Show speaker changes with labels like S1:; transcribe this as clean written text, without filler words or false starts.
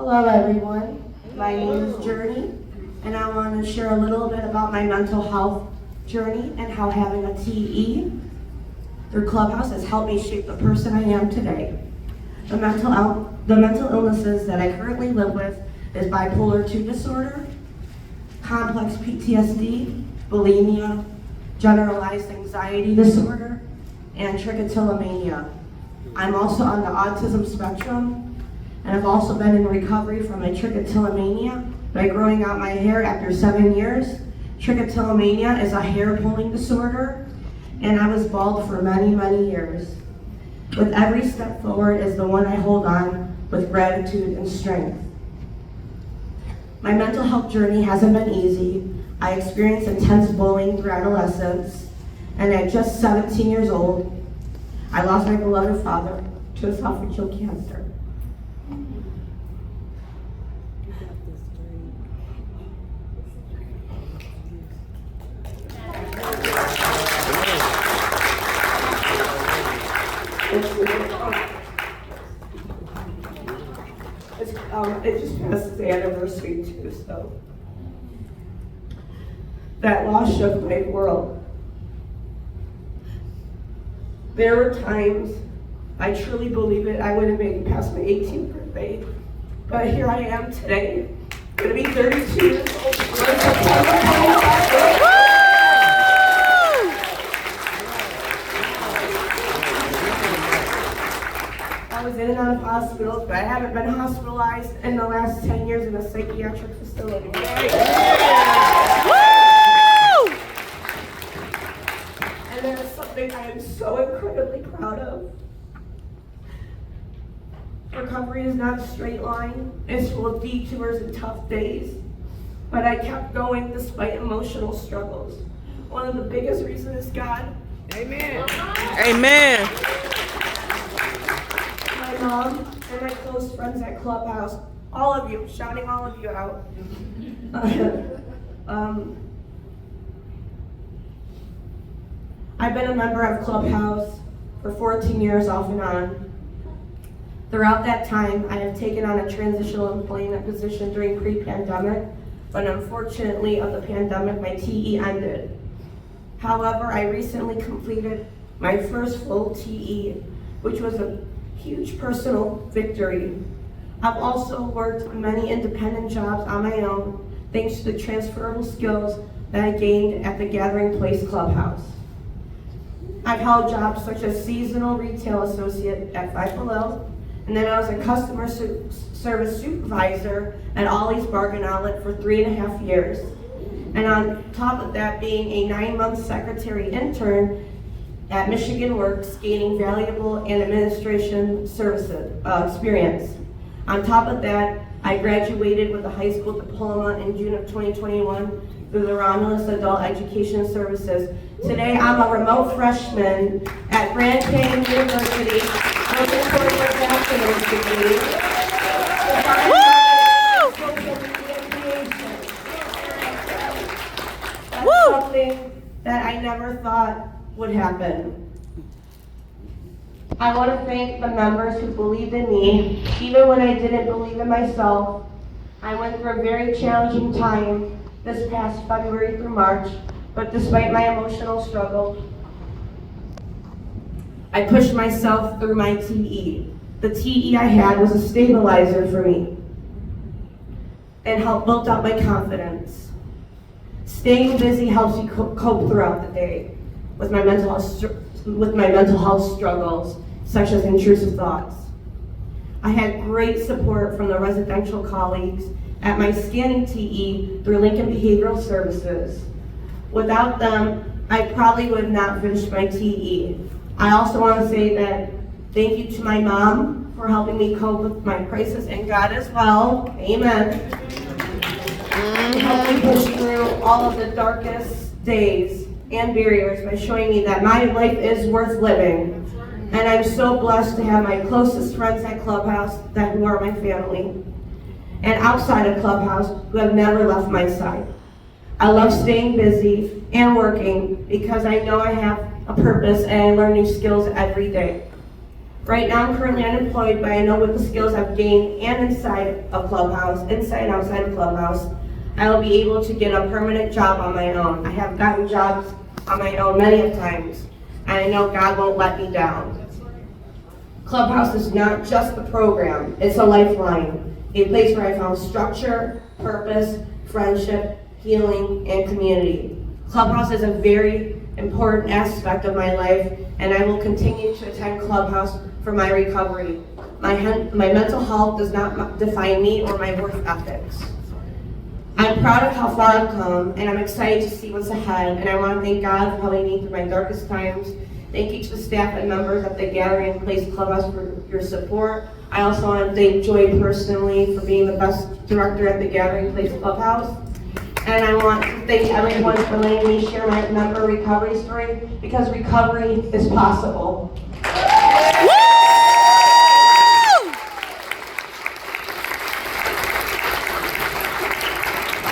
S1: Hello everyone, my name is Journey, and I want to share a little bit about my mental health journey and how having a TE through Clubhouse has helped me shape the person I am today. The mental illnesses that I currently live with is bipolar 2 disorder, complex PTSD, bulimia, generalized anxiety disorder, and trichotillomania. I'm also on the autism spectrum, and I've also been in recovery from my trichotillomania by growing out my hair after 7 years. Trichotillomania is a hair pulling disorder, and I was bald for many, many years. With every step forward is the one I hold on with gratitude and strength. My mental health journey hasn't been easy. I experienced intense bullying through adolescence, and at just 17 years old, I lost my beloved father to esophageal cancer. It just passed the anniversary too, so that loss shook my world. There were times I truly believe it, I wouldn't make it past my 18th birthday, but here I am today, gonna be 32 years old. I was in and out of hospitals, but I haven't been hospitalized in the last 10 years in a psychiatric facility. And that is something I am so incredibly proud of. Recovery is not a straight line. It's full of detours and tough days. But I kept going despite emotional struggles. One of the biggest reasons is God.
S2: Amen. Amen.
S1: My mom and my close friends at Clubhouse, all of you, shouting all of you out. I've been a member of Clubhouse for 14 years off and on. Throughout that time, I have taken on a transitional employment position during pre-pandemic, but unfortunately of the pandemic, my TE ended. However, I recently completed my first full TE, which was a huge personal victory. I've also worked many independent jobs on my own, thanks to the transferable skills that I gained at the Gathering Place Clubhouse. I've held jobs such as seasonal retail associate at Five Below, and then I was a customer service supervisor at Ollie's Bargain Outlet for 3.5 years. And on top of that, being a 9-month secretary intern at Michigan Works, gaining valuable and administration services experience. On top of that, I graduated with a high school diploma in June of 2021 through the Romulus Adult Education Services. Today, I'm a remote freshman at Grand Canyon University, working towards my bachelor's degree. That's something that I never thought would happen. I want to thank the members who believed in me, even when I didn't believe in myself. I went through a very challenging time this past February through March, but despite my emotional struggle, I pushed myself through my TE. The TE I had was a stabilizer for me and helped build up my confidence. Staying busy helps you cope throughout the day with my mental health struggles, such as intrusive thoughts. I had great support from the residential colleagues at my scanning TE through Lincoln Behavioral Services. Without them, I probably would have not finished my TE. I also want to say that thank you to my mom for helping me cope with my crisis, and God as well. Amen. To help me push through all of the darkest days and barriers by showing me that my life is worth living. And I'm so blessed to have my closest friends at Clubhouse who are my family, and outside of Clubhouse who have never left my side. I love staying busy and working because I know I have a purpose and I learn new skills every day. Right now, I'm currently unemployed, but I know with the skills I've gained and inside of Clubhouse, inside and outside of Clubhouse, I will be able to get a permanent job on my own. I have gotten jobs on my own many of times, and I know God won't let me down. Clubhouse is not just the program, it's a lifeline, a place where I found structure, purpose, friendship, healing, and community. Clubhouse is a very important aspect of my life, and I will continue to attend Clubhouse for my recovery. My mental health does not define me or my work ethics. I'm proud of how far I've come, and I'm excited to see what's ahead, and I want to thank God for helping me through my darkest times. Thank you to the staff and members at the Gathering Place Clubhouse for your support. I also want to thank Joy personally for being the best director at the Gathering Place Clubhouse. And I want to thank everyone for letting me share my member recovery story, because recovery is possible.